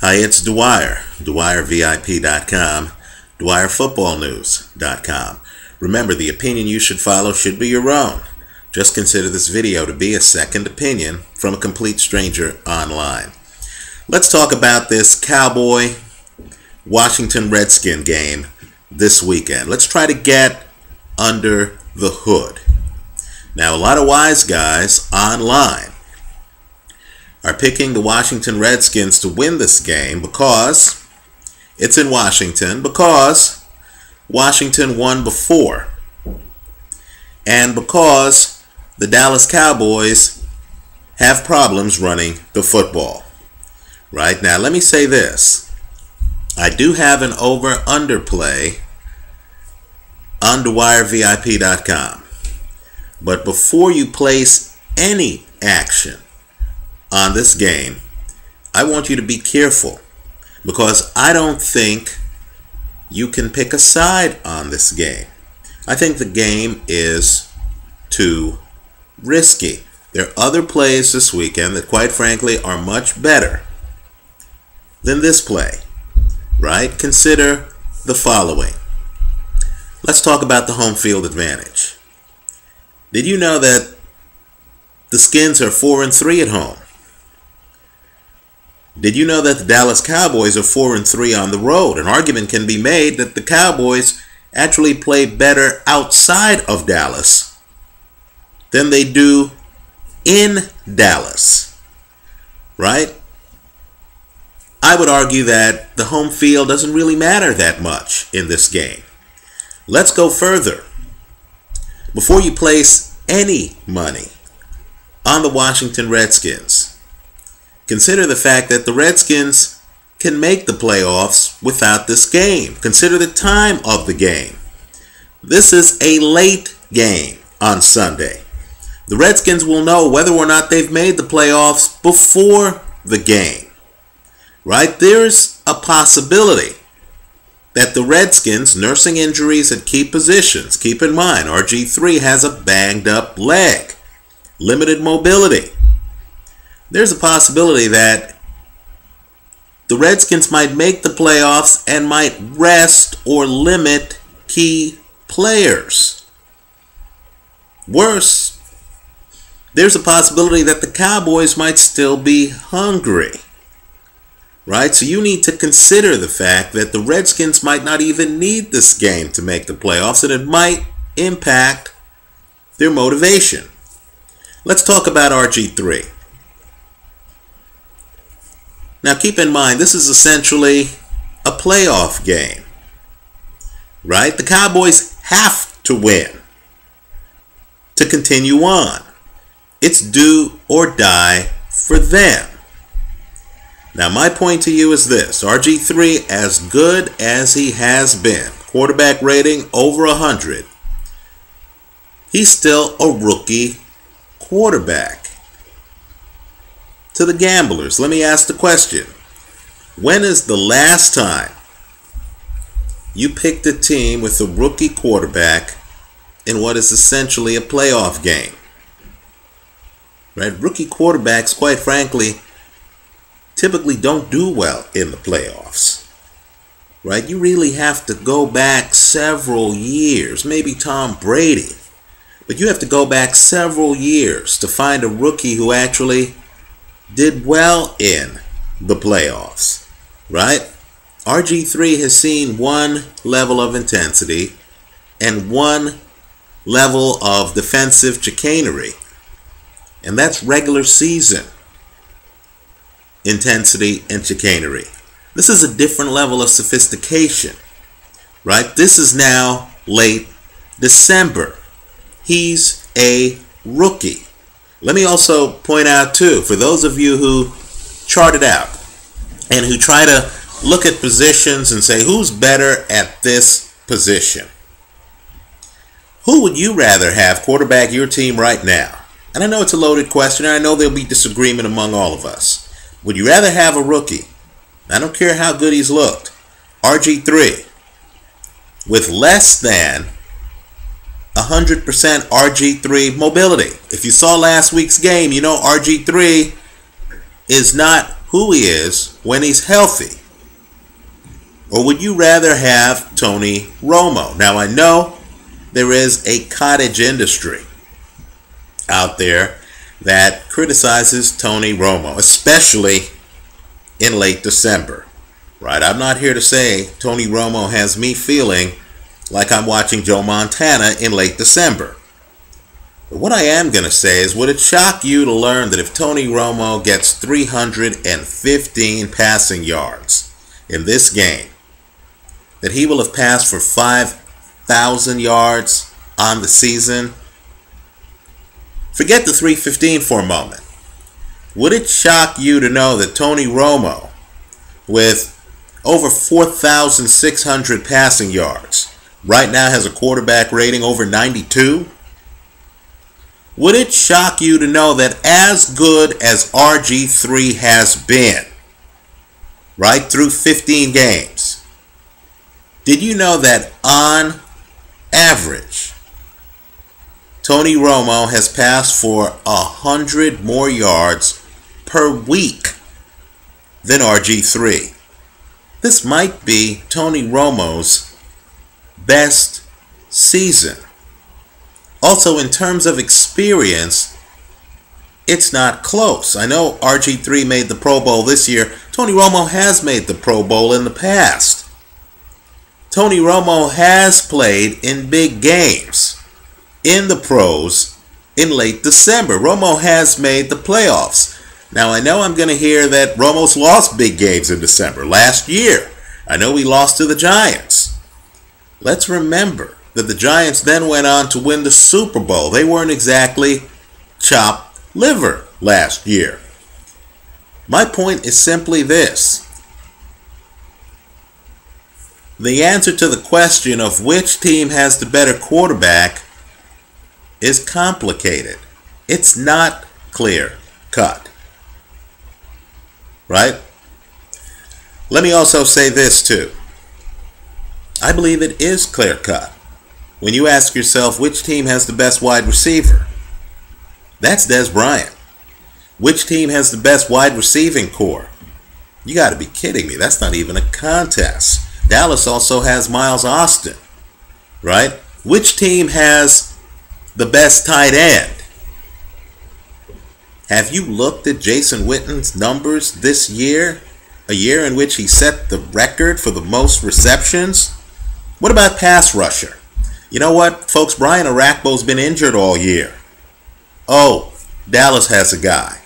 Hi, it's Dwyer, DwyerVIP.com, DwyerFootballNews.com. Remember, the opinion you should follow should be your own. Just consider this video to be a second opinion from a complete stranger online. Let's talk about this Cowboy-Washington Redskin game this weekend. Let's try to get under the hood. Now, a lot of wise guys online are picking the Washington Redskins to win this game because it's in Washington, because Washington won before, and because the Dallas Cowboys have problems running the football. Right now, let me say this. I do have an over-under play on DwyerVIP.com. But before you place any action on this game, I want you to be careful, because I don't think you can pick a side on this game. I think the game is too risky. There are other plays this weekend that, quite frankly, are much better than this play, right? Consider the following. Let's talk about the home field advantage. Did you know that the Skins are 4-3 at home? Did you know that the Dallas Cowboys are 4-3 on the road? An argument can be made that the Cowboys actually play better outside of Dallas than they do in Dallas, right? I would argue that the home field doesn't really matter that much in this game. Let's go further. Before you place any money on the Washington Redskins, consider the fact that the Redskins can make the playoffs without this game. Consider the time of the game. This is a late game on Sunday. The Redskins will know whether or not they've made the playoffs before the game. Right? There's a possibility that the Redskins, nursing injuries at key positions, keep in mind, RG3 has a banged up leg, limited mobility. There's a possibility that the Redskins might make the playoffs and might rest or limit key players. Worse, there's a possibility that the Cowboys might still be hungry. Right? So you need to consider the fact that the Redskins might not even need this game to make the playoffs, and it might impact their motivation. Let's talk about RG3. Now keep in mind, this is essentially a playoff game. Right? The Cowboys have to win to continue on. It's do or die for them. Now, my point to you is this. RG3, as good as he has been, quarterback rating over 100, he's still a rookie quarterback. To the gamblers, let me ask the question. When is the last time you picked a team with a rookie quarterback in what is essentially a playoff game? Right? Rookie quarterbacks, quite frankly, typically don't do well in the playoffs, right? You really have to go back several years, maybe Tom Brady, but you have to go back several years to find a rookie who actually did well in the playoffs, right? RG3 has seen one level of intensity and one level of defensive chicanery, and that's regular season intensity and chicanery. This is a different level of sophistication, right? This is now late December. He's a rookie. Let me also point out too, for those of you who chart it out and who try to look at positions and say, who's better at this position? Who would you rather have quarterback your team right now? And I know it's a loaded question, and I know there'll be disagreement among all of us. Would you rather have a rookie, I don't care how good he's looked, RG3, with less than 100% RG3 mobility? If you saw last week's game, you know RG3 is not who he is when he's healthy? Or would you rather have Tony Romo? Now, I know there is a cottage industry out there that criticizes Tony Romo, especially in late December. Right? I'm not here to say Tony Romo has me feeling like I'm watching Joe Montana in late December. But what I am going to say is, would it shock you to learn that if Tony Romo gets 315 passing yards in this game, that he will have passed for 5,000 yards on the season? Forget the 315 for a moment. Would it shock you to know that Tony Romo, with over 4,600 passing yards, right now has a quarterback rating over 92? Would it shock you to know that as good as RG3 has been, right through 15 games, did you know that on average, Tony Romo has passed for 100 more yards per week than RG3? This might be Tony Romo's best season. Also, in terms of experience, it's not close. I know RG3 made the Pro Bowl this year. Tony Romo has made the Pro Bowl in the past. Tony Romo has played in big games in the pros in late December. Romo has made the playoffs. Now, I know I'm going to hear that Romo's lost big games in December. Last year, I know he lost to the Giants. Let's remember that the Giants then went on to win the Super Bowl. They weren't exactly chopped liver last year. My point is simply this. The answer to the question of which team has the better quarterback is complicated. It's not clear cut. Right? Let me also say this too. I believe it is clear cut. When you ask yourself which team has the best wide receiver, that's Dez Bryant. Which team has the best wide receiving core? You got to be kidding me. That's not even a contest. Dallas also has Miles Austin. Right? Which team has the best tight end? Have you looked at Jason Witten's numbers this year? A year in which he set the record for the most receptions? What about pass rusher? You know what, folks? Brian Arakpo's been injured all year. Oh, Dallas has a guy.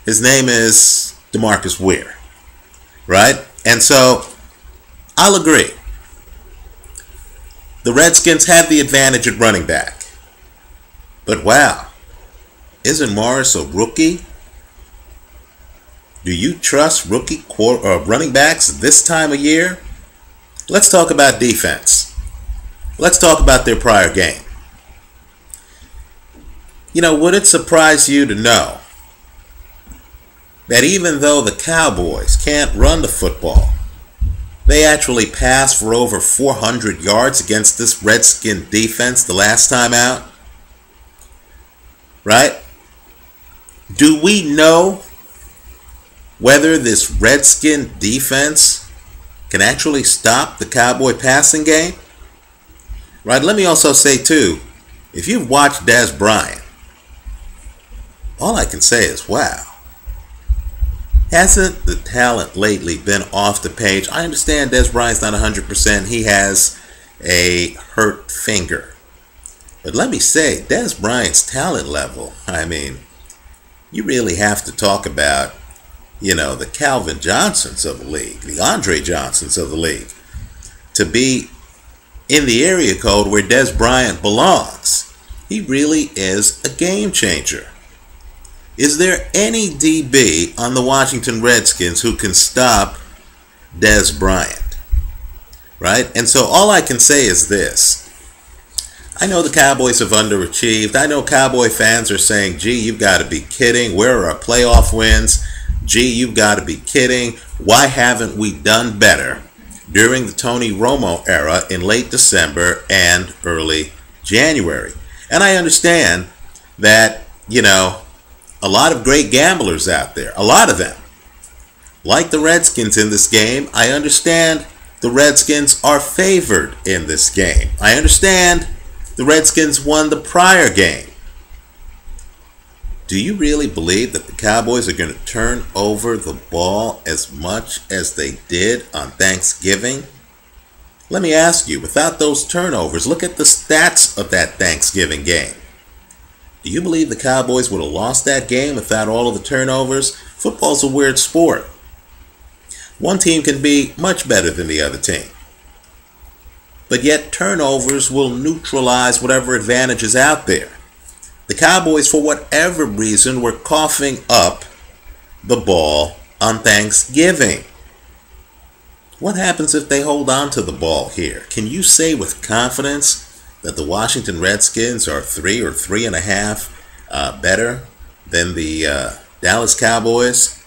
His name is DeMarcus Ware. Right? And so, I'll agree. The Redskins have the advantage at running back. But wow, isn't Morris a rookie? Do you trust rookie running backs this time of year? Let's talk about defense. Let's talk about their prior game. You know, would it surprise you to know that even though the Cowboys can't run the football, they actually passed for over 400 yards against this Redskin defense the last time out? Right? Do we know whether this Redskin defense can actually stop the Cowboy passing game? Right? Let me also say, too, if you've watched Dez Bryant, all I can say is, wow. Hasn't the talent lately been off the page? I understand Dez Bryant's not 100%. He has a hurt finger. But let me say, Dez Bryant's talent level, I mean, you really have to talk about, you know, the Calvin Johnsons of the league, the Andre Johnsons of the league, to be in the area code where Dez Bryant belongs. He really is a game changer. Is there any DB on the Washington Redskins who can stop Dez Bryant? Right? And so all I can say is this. I know the Cowboys have underachieved. I know Cowboy fans are saying, gee, you've got to be kidding. Where are our playoff wins? Gee, you've got to be kidding. Why haven't we done better during the Tony Romo era in late December and early January? And I understand that, you know, a lot of great gamblers out there, a lot of them, like the Redskins in this game, I understand the Redskins are favored in this game. I understand the Redskins won the prior game. Do you really believe that the Cowboys are going to turn over the ball as much as they did on Thanksgiving? Let me ask you, without those turnovers, look at the stats of that Thanksgiving game. Do you believe the Cowboys would have lost that game without all of the turnovers? Football's a weird sport. One team can be much better than the other team. But yet turnovers will neutralize whatever advantage is out there. The Cowboys, for whatever reason, were coughing up the ball on Thanksgiving. What happens if they hold on to the ball here? Can you say with confidence that the Washington Redskins are 3 or 3.5 better than the Dallas Cowboys?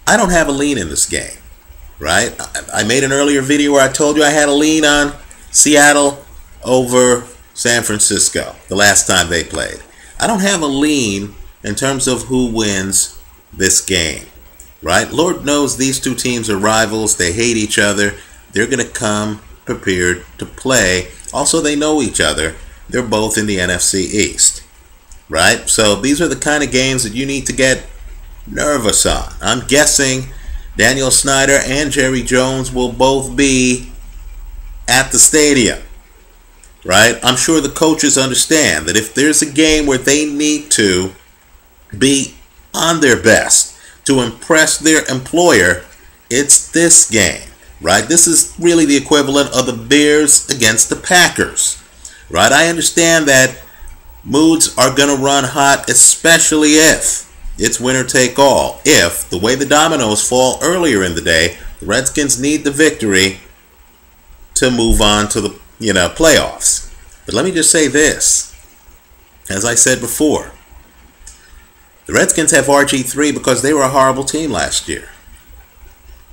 I don't have a lean in this game, right? I made an earlier video where I told you I had a lean on Seattle over San Francisco the last time they played. I don't have a lean in terms of who wins this game, right? Lord knows these two teams are rivals. They hate each other. They're going to come prepared to play. Also, they know each other. They're both in the NFC East, right? So these are the kind of games that you need to get nervous on. I'm guessing Daniel Snyder and Jerry Jones will both be at the stadium, right? I'm sure the coaches understand that if there's a game where they need to be on their best to impress their employer, it's this game, right? This is really the equivalent of the Bears against the Packers, right? I understand that moods are going to run hot, especially if it's winner take all. If, the way the dominoes fall earlier in the day, the Redskins need the victory to move on to the playoffs. But let me just say this. As I said before, the Redskins have RG3 because they were a horrible team last year.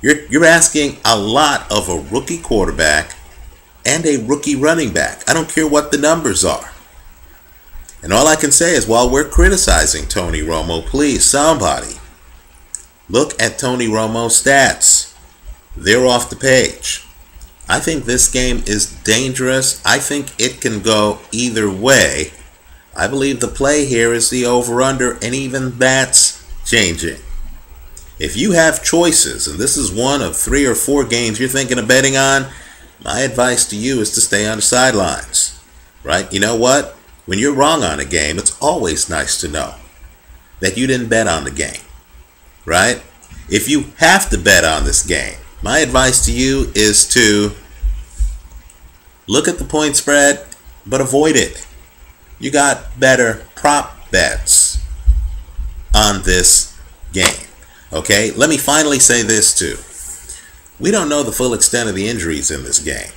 You're asking a lot of a rookie quarterback and a rookie running back. I don't care what the numbers are. And all I can say is, while we're criticizing Tony Romo, please, somebody, look at Tony Romo's stats. They're off the page. I think this game is dangerous. I think it can go either way. I believe the play here is the over-under, and even that's changing. If you have choices, and this is one of 3 or 4 games you're thinking of betting on, my advice to you is to stay on the sidelines, right? You know what? When you're wrong on a game, it's always nice to know that you didn't bet on the game, right? If you have to bet on this game, my advice to you is to look at the point spread, but avoid it. You got better prop bets on this game, okay? Let me finally say this too. We don't know the full extent of the injuries in this game,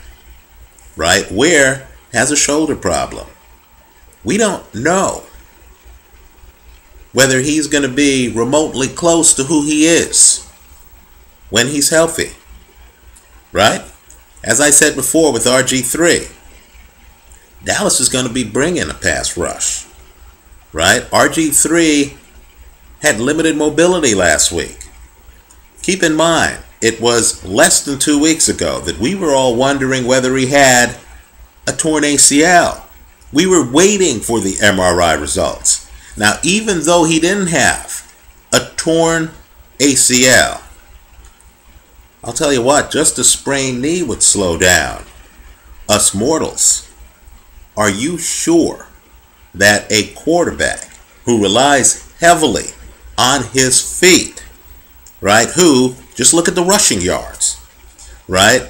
right? Ware has a shoulder problem. We don't know whether he's going to be remotely close to who he is when he's healthy, right? As I said before with RG3, Dallas is going to be bringing a pass rush, right? RG3 had limited mobility last week. Keep in mind, it was less than 2 weeks ago that we were all wondering whether he had a torn ACL. We were waiting for the MRI results. Now, even though he didn't have a torn ACL, I'll tell you what, just a sprained knee would slow down us mortals. Are you sure that a quarterback who relies heavily on his feet, right, who, just look at the rushing yards, right,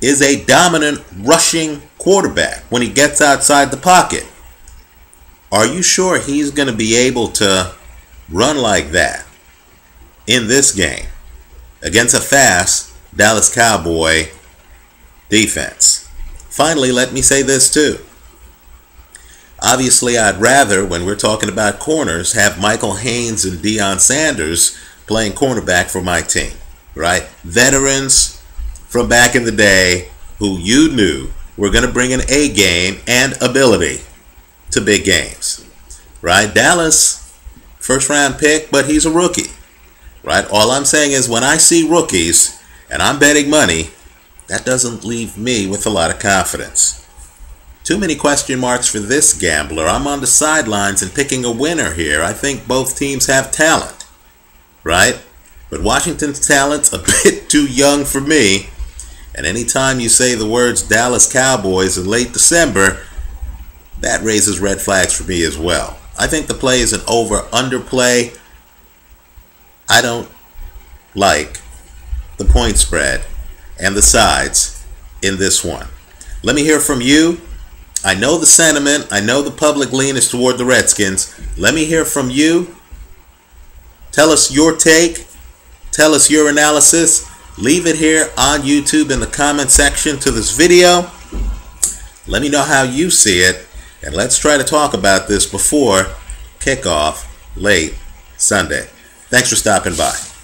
is a dominant rushing quarterback when he gets outside the pocket? Are you sure he's going to be able to run like that in this game against a fast Dallas Cowboy defense? Finally, let me say this too. Obviously, I'd rather, when we're talking about corners, have Michael Haynes and Deion Sanders playing cornerback for my team, right? Veterans from back in the day who you knew were going to bring an A game and ability to big games, right? Dallas, first round pick, but he's a rookie. right? All I'm saying is when I see rookies and I'm betting money, that doesn't leave me with a lot of confidence. Too many question marks for this gambler. I'm on the sidelines and picking a winner here. I think both teams have talent, right? But Washington's talent's a bit too young for me. And anytime you say the words Dallas Cowboys in late December, that raises red flags for me as well. I think the play is an over-under play. I don't like the point spread and the sides in this one. Let me hear from you. I know the sentiment. I know the public lean is toward the Redskins. Let me hear from you. Tell us your take. Tell us your analysis. Leave it here on YouTube in the comment section to this video. Let me know how you see it. And let's try to talk about this before kickoff late Sunday. Thanks for stopping by.